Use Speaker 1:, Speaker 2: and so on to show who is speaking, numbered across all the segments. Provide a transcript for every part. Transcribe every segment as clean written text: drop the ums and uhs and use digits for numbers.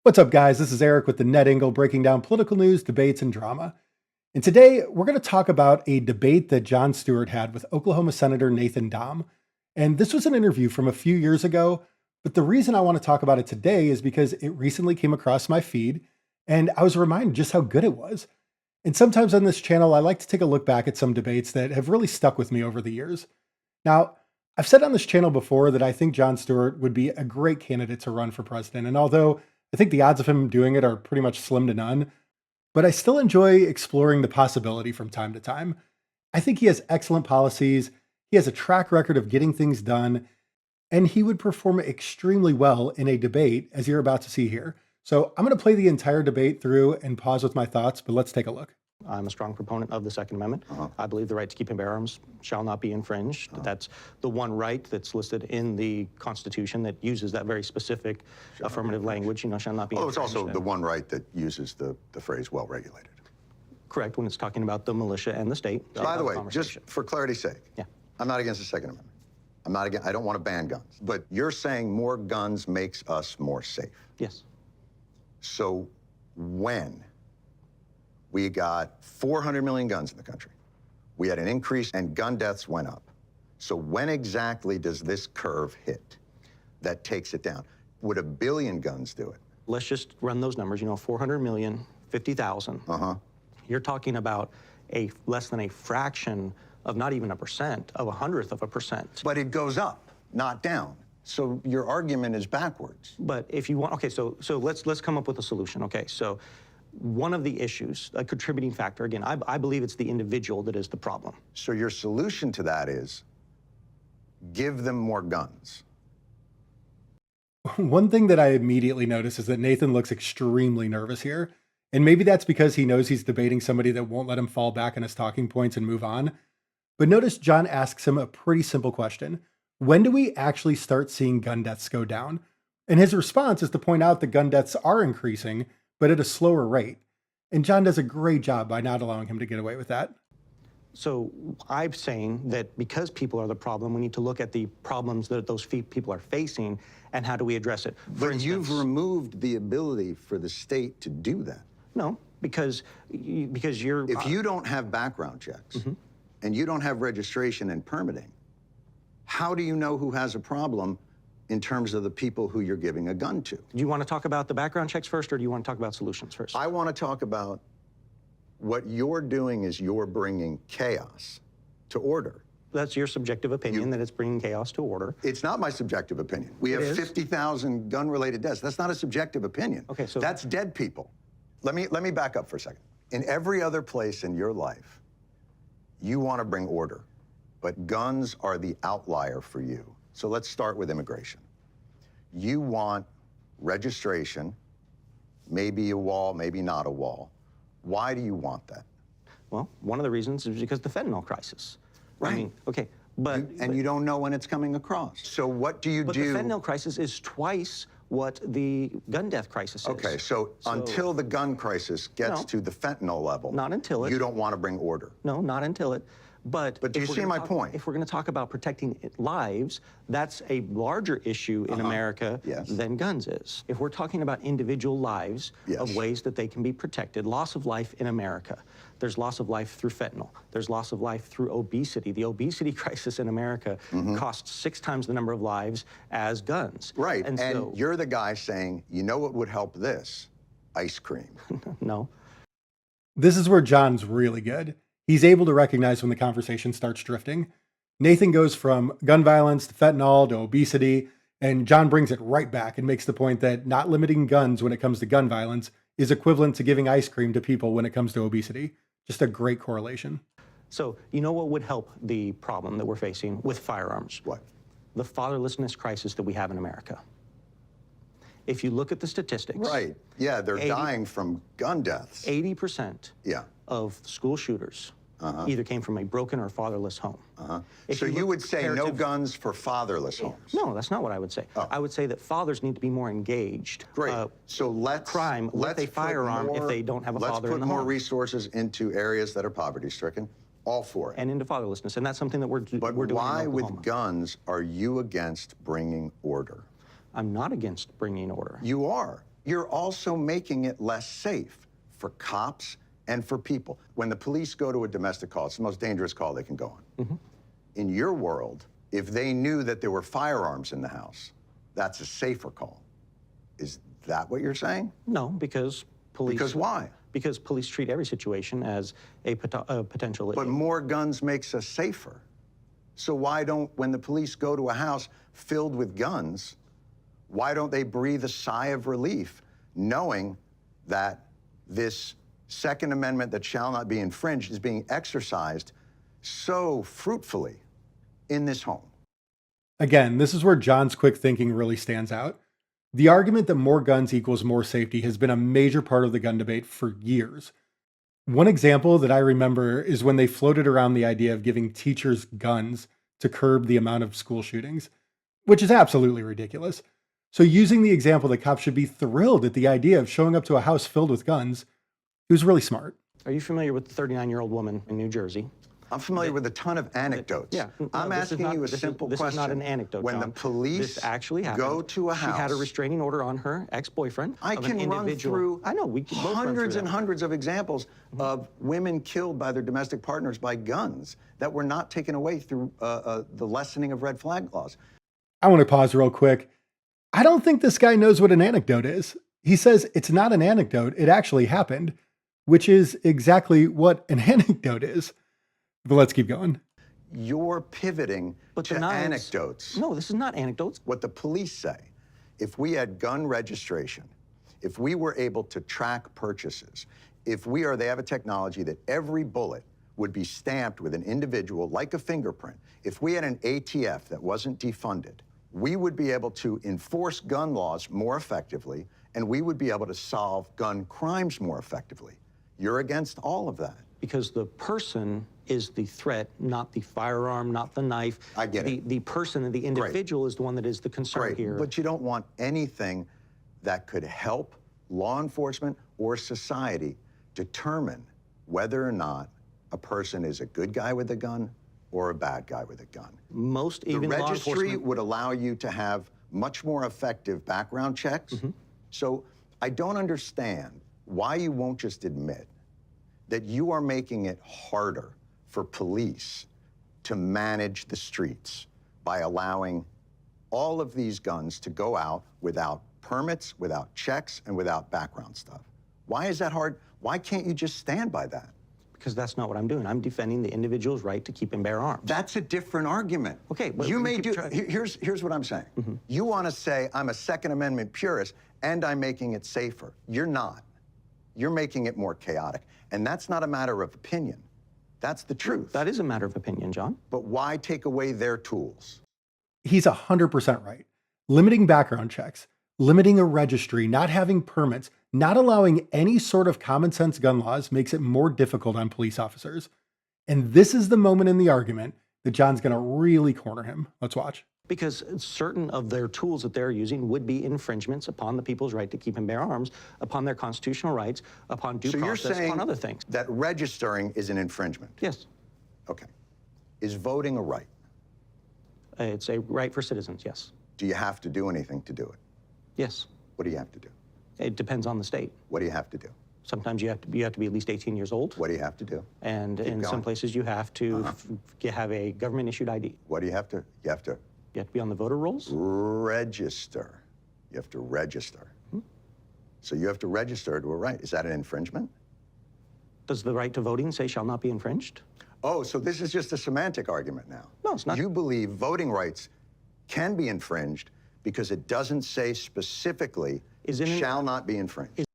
Speaker 1: What's up, guys? This is Eric with the Net Angle breaking down political news, debates, and drama. And today we're going to talk about a debate that Jon Stewart had with Oklahoma Senator Nathan Dahm. And this was an interview from a few years ago, but the reason I want to talk about it today is because it recently came across my feed and I was reminded just how good it was. And sometimes on this channel, I like to take a look back at some debates that have really stuck with me over the years. Now, I've said on this channel before that I think Jon Stewart would be a great candidate to run for president. And although I think the odds of him doing it are pretty much slim to none, but I still enjoy exploring the possibility from time to time. I think he has excellent policies, he has a track record of getting things done, and he would perform extremely well in a debate, as you're about to see here. So I'm going to play the entire debate through and pause with my thoughts, but let's take a look.
Speaker 2: I'm a strong proponent of the Second Amendment. I believe the right to keep and bear arms shall not be infringed. That's the one right that's listed in the Constitution that uses that very specific affirmative language, shall not be infringed.
Speaker 3: It's also the one right that uses the phrase well-regulated.
Speaker 2: Correct, when it's talking about the militia and the state.
Speaker 3: By the way, just for clarity's sake,
Speaker 2: yeah.
Speaker 3: I'm not against the Second Amendment. I don't want to ban guns. But you're saying more guns makes us more safe.
Speaker 2: Yes.
Speaker 3: So when we got 400 million guns in the country, we had an increase and gun deaths went up. So when exactly does this curve hit that takes it down? Would 1 billion guns do it?
Speaker 2: Let's just run those numbers, 400 million, 50,000. You're talking about less than a fraction of not even 1%, of 100th of a percent.
Speaker 3: But it goes up, not down. So your argument is backwards.
Speaker 2: But if you want, okay, so let's come up with a solution. Okay, so one of the issues, a contributing factor, again, I believe it's the individual that is the problem.
Speaker 3: So your solution to that is give them more guns.
Speaker 1: One thing that I immediately notice is that Nathan looks extremely nervous here. And maybe that's because he knows he's debating somebody that won't let him fall back on his talking points and move on. But notice Jon asks him a pretty simple question. When do we actually start seeing gun deaths go down? And his response is to point out that gun deaths are increasing, but at a slower rate. And Jon does a great job by not allowing him to get away with that.
Speaker 2: So I'm saying that because people are the problem, we need to look at the problems that those people are facing and how do we address it.
Speaker 3: But you've removed the ability for the state to do that.
Speaker 2: No, because you're...
Speaker 3: If you don't have background checks and you don't have registration and permitting, how do you know who has a problem in terms of the people who you're giving a gun to?
Speaker 2: Do you want to talk about the background checks first, or do you want to talk about solutions first?
Speaker 3: I want to talk about what you're doing is you're bringing chaos to order.
Speaker 2: That's your subjective opinion, that it's bringing chaos to order.
Speaker 3: It's not my subjective opinion. We have 50,000 gun-related deaths. That's not a subjective opinion.
Speaker 2: Okay, so
Speaker 3: that's dead people. Let me back up for a second. In every other place in your life, you want to bring order, but guns are the outlier for you. So let's start with immigration. You want registration, maybe a wall, maybe not a wall. Why do you want that?
Speaker 2: Well, one of the reasons is because the fentanyl crisis.
Speaker 3: Right.
Speaker 2: I mean, okay, but...
Speaker 3: you don't know when it's coming across. So what do you do?
Speaker 2: But the fentanyl crisis is twice what the gun death crisis is.
Speaker 3: Okay, so until the gun crisis gets to the fentanyl level...
Speaker 2: Not until it...
Speaker 3: You don't want to bring order.
Speaker 2: No, not until it... But
Speaker 3: do you see my point?
Speaker 2: If we're going to talk about protecting lives, that's a larger issue in America than guns is. If we're talking about individual lives of ways that they can be protected, loss of life in America, there's loss of life through fentanyl. There's loss of life through obesity. The obesity crisis in America costs 6 times the number of lives as guns.
Speaker 3: Right, and so, you're the guy saying, you know what would help this? Ice cream.
Speaker 2: No.
Speaker 1: This is where Jon's really good. He's able to recognize when the conversation starts drifting. Nathan goes from gun violence to fentanyl to obesity, and Jon brings it right back and makes the point that not limiting guns when it comes to gun violence is equivalent to giving ice cream to people when it comes to obesity. Just a great correlation.
Speaker 2: So, you know what would help the problem that we're facing with firearms?
Speaker 3: What?
Speaker 2: The fatherlessness crisis that we have in America. If you look at the statistics...
Speaker 3: Right, yeah, they're dying from gun deaths.
Speaker 2: 80% of school shooters either came from a broken or fatherless home.
Speaker 3: So you would say no guns for fatherless homes?
Speaker 2: No, that's not what I would say. I would say that fathers need to be more engaged.
Speaker 3: Great. So let's
Speaker 2: crime with a firearm if they don't have a father in the home.
Speaker 3: Let's put more resources into areas that are poverty-stricken. All for it.
Speaker 2: And into fatherlessness, and that's something that we're doing in Oklahoma.
Speaker 3: But why with guns are you against bringing order?
Speaker 2: I'm not against bringing order.
Speaker 3: You are. you're also making it less safe for cops and for people. When the police go to a domestic call, it's the most dangerous call they can go on. Mm-hmm. In your world, if they knew that there were firearms in the house, that's a safer call. Is that what you're saying?
Speaker 2: No, because police...
Speaker 3: Because why?
Speaker 2: Because police treat every situation as a potential...
Speaker 3: But more guns makes us safer. So why don't, when the police go to a house filled with guns, why don't they breathe a sigh of relief knowing that this Second Amendment that shall not be infringed is being exercised so fruitfully in this home?
Speaker 1: Again, this is where Jon's quick thinking really stands out. The argument that more guns equals more safety has been a major part of the gun debate for years. One example that I remember is when they floated around the idea of giving teachers guns to curb the amount of school shootings, which is absolutely ridiculous. So using the example that cops should be thrilled at the idea of showing up to a house filled with guns, it was really smart.
Speaker 2: Are you familiar with the 39-year-old woman in New Jersey?
Speaker 3: I'm familiar with a ton of anecdotes.
Speaker 2: Yeah, no,
Speaker 3: I'm asking you a simple question.
Speaker 2: This is not an anecdote,
Speaker 3: When
Speaker 2: John.
Speaker 3: the police
Speaker 2: actually
Speaker 3: go to a house...
Speaker 2: She had a restraining order on her ex-boyfriend.
Speaker 3: I can run through hundreds and hundreds of examples of women killed by their domestic partners by guns that were not taken away through the lessening of red flag laws.
Speaker 1: I want to pause real quick. I don't think this guy knows what an anecdote is. He says it's not an anecdote, it actually happened, which is exactly what an anecdote is. But let's keep going.
Speaker 3: You're pivoting to anecdotes.
Speaker 2: No, this is not anecdotes.
Speaker 3: What the police say, if we had gun registration, if we were able to track purchases, they have a technology that every bullet would be stamped with an individual like a fingerprint. If we had an ATF that wasn't defunded, we would be able to enforce gun laws more effectively, and we would be able to solve gun crimes more effectively. You're against all of that.
Speaker 2: Because the person is the threat, not the firearm, not the knife.
Speaker 3: I get it.
Speaker 2: The person and the individual is the one that is the concern here.
Speaker 3: But you don't want anything that could help law enforcement or society determine whether or not a person is a good guy with a gun or a bad guy with a gun.
Speaker 2: Even
Speaker 3: the registry would allow you to have much more effective background checks. Mm-hmm. So I don't understand why you won't just admit that you are making it harder for police to manage the streets by allowing all of these guns to go out without permits, without checks, and without background stuff. Why is that hard? Why can't you just stand by that?
Speaker 2: Because that's not what I'm doing. I'm defending the individual's right to keep and bear arms.
Speaker 3: That's a different argument.
Speaker 2: Okay, but
Speaker 3: you may do. Here's what I'm saying. Mm-hmm. You want to say I'm a Second Amendment purist and I'm making it safer. You're not. You're making it more chaotic. And that's not a matter of opinion. That's the truth.
Speaker 2: That is a matter of opinion, John.
Speaker 3: But why take away their tools?
Speaker 1: He's 100% right. Limiting background checks, limiting a registry, not having permits, not allowing any sort of common sense gun laws makes it more difficult on police officers. And this is the moment in the argument that Jon's going to really corner him. Let's watch.
Speaker 2: Because certain of their tools that they're using would be infringements upon the people's right to keep and bear arms, upon their constitutional rights, upon due process, upon other things.
Speaker 3: That registering is an infringement?
Speaker 2: Yes.
Speaker 3: Okay. Is voting a right?
Speaker 2: It's a right for citizens, yes.
Speaker 3: Do you have to do anything to do it?
Speaker 2: Yes.
Speaker 3: What do you have to do?
Speaker 2: It depends on the state.
Speaker 3: What do you have to do?
Speaker 2: Sometimes you have to be at least 18 years old.
Speaker 3: What do you have to do?
Speaker 2: And in some places you have to have a government-issued ID.
Speaker 3: What do you have to? You have to
Speaker 2: be on the voter rolls?
Speaker 3: Register. You have to register. So you have to register to a right. Is that an infringement?
Speaker 2: Does the right to voting say shall not be infringed?
Speaker 3: Oh, so this is just a semantic argument now.
Speaker 2: No, it's not.
Speaker 3: You believe voting rights can be infringed because it doesn't say specifically shall not be infringed.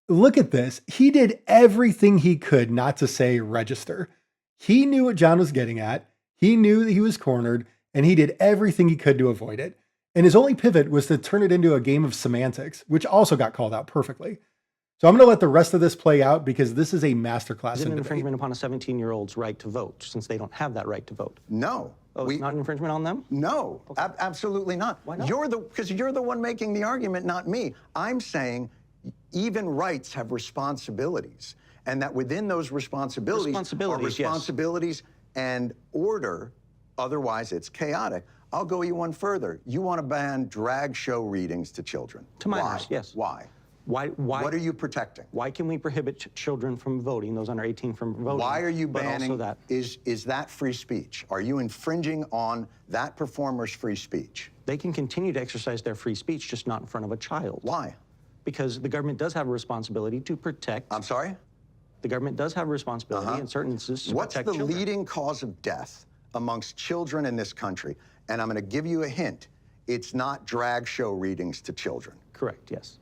Speaker 1: Look at this. He did everything he could not to say register. He knew what Jon was getting at. He knew that he was cornered, and he did everything he could to avoid it. And his only pivot was to turn it into a game of semantics, which also got called out perfectly. So I'm going to let the rest of this play out because this is a masterclass.
Speaker 2: Is it an infringement upon a 17-year-old's right to vote, since they don't have that right to vote?
Speaker 3: No.
Speaker 2: Oh, it's not an infringement on them?
Speaker 3: No, okay. Absolutely not.
Speaker 2: Why not?
Speaker 3: Because you're the one making the argument, not me. I'm saying even rights have responsibilities, and that within those responsibilities are responsibilities and order. Otherwise, it's chaotic. I'll go you one further. You want to ban drag show readings to children.
Speaker 2: To minors, yes.
Speaker 3: Why?
Speaker 2: Why?
Speaker 3: What are you protecting?
Speaker 2: Why can we prohibit children from voting, those under 18 from voting?
Speaker 3: Why are you banning
Speaker 2: that?
Speaker 3: Is that free speech? Are you infringing on that performer's free speech?
Speaker 2: They can continue to exercise their free speech, just not in front of a child.
Speaker 3: Why?
Speaker 2: Because the government does have a responsibility to protect.
Speaker 3: I'm sorry?
Speaker 2: The government does have a responsibility in certain instances to protect children.
Speaker 3: What's the leading cause of death amongst children in this country? And I'm going to give you a hint. It's not drag show readings to children.
Speaker 2: Correct, yes.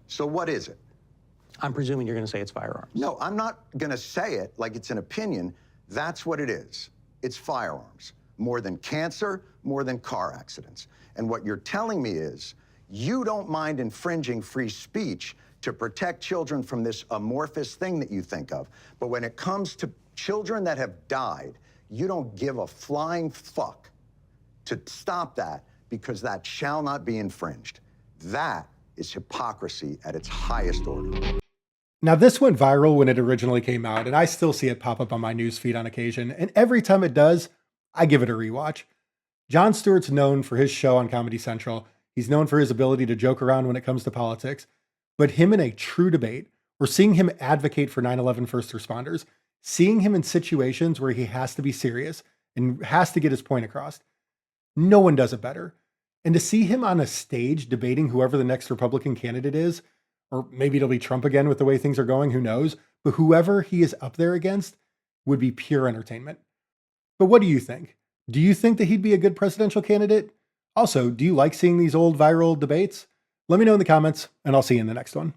Speaker 3: So what is it?
Speaker 2: I'm presuming you're going to say it's firearms.
Speaker 3: No, I'm not going to say it like it's an opinion. That's what it is. It's firearms. More than cancer, more than car accidents. And what you're telling me is you don't mind infringing free speech to protect children from this amorphous thing that you think of. But when it comes to children that have died, you don't give a flying fuck to stop that because that shall not be infringed. That is hypocrisy at its highest order.
Speaker 1: Now, this went viral when it originally came out, and I still see it pop up on my news feed on occasion. And every time it does, I give it a rewatch. Jon Stewart's known for his show on Comedy Central. He's known for his ability to joke around when it comes to politics. But him in a true debate, or seeing him advocate for 9/11 first responders, seeing him in situations where he has to be serious and has to get his point across, no one does it better. And to see him on a stage debating whoever the next Republican candidate is, or maybe it'll be Trump again with the way things are going, who knows? But whoever he is up there against would be pure entertainment. But what do you think? Do you think that he'd be a good presidential candidate? Also, do you like seeing these old viral debates? Let me know in the comments, and I'll see you in the next one.